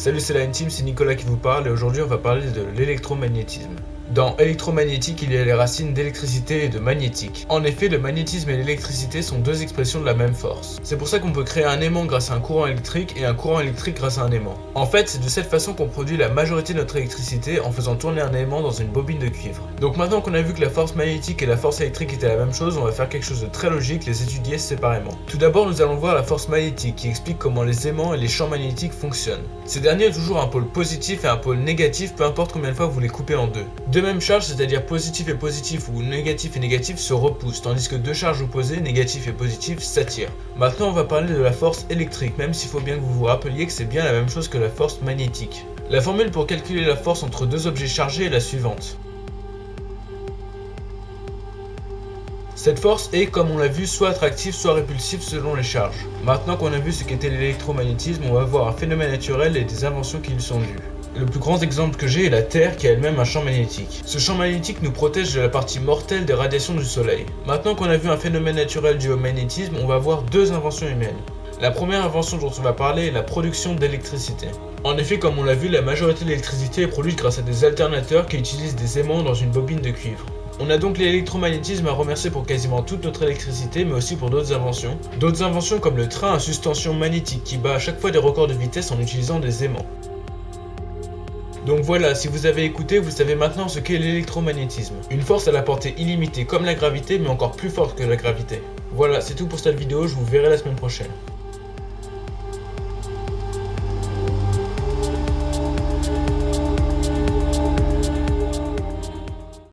Salut, c'est la Team, c'est Nicolas qui vous parle et aujourd'hui on va parler de l'électromagnétisme. Dans électromagnétique, il y a les racines d'électricité et de magnétique. En effet, le magnétisme et l'électricité sont deux expressions de la même force. C'est pour ça qu'on peut créer un aimant grâce à un courant électrique et un courant électrique grâce à un aimant. En fait, c'est de cette façon qu'on produit la majorité de notre électricité en faisant tourner un aimant dans une bobine de cuivre. Donc maintenant qu'on a vu que la force magnétique et la force électrique étaient la même chose, on va faire quelque chose de très logique, les étudier séparément. Tout d'abord, nous allons voir la force magnétique qui explique comment les aimants et les champs magnétiques fonctionnent. Ces derniers ont toujours un pôle positif et un pôle négatif, peu importe combien de fois vous les coupez en deux. Deux mêmes charges, c'est-à-dire positif et positif ou négatif et négatif, se repoussent, tandis que deux charges opposées, négatif et positif, s'attirent. Maintenant, on va parler de la force électrique, même s'il faut bien que vous vous rappeliez que c'est bien la même chose que la force magnétique. La formule pour calculer la force entre deux objets chargés est la suivante. Cette force est, comme on l'a vu, soit attractive, soit répulsive selon les charges. Maintenant qu'on a vu ce qu'était l'électromagnétisme, on va voir un phénomène naturel et des inventions qui lui sont dues. Le plus grand exemple que j'ai est la Terre qui a elle-même un champ magnétique. Ce champ magnétique nous protège de la partie mortelle des radiations du soleil. Maintenant qu'on a vu un phénomène naturel dû au magnétisme, on va voir deux inventions humaines. La première invention dont on va parler est la production d'électricité. En effet, comme on l'a vu, la majorité de l'électricité est produite grâce à des alternateurs qui utilisent des aimants dans une bobine de cuivre. On a donc l'électromagnétisme à remercier pour quasiment toute notre électricité, mais aussi pour d'autres inventions. D'autres inventions comme le train à suspension magnétique qui bat à chaque fois des records de vitesse en utilisant des aimants. Donc voilà, si vous avez écouté, vous savez maintenant ce qu'est l'électromagnétisme. Une force à la portée illimitée comme la gravité, mais encore plus forte que la gravité. Voilà, c'est tout pour cette vidéo, je vous verrai la semaine prochaine.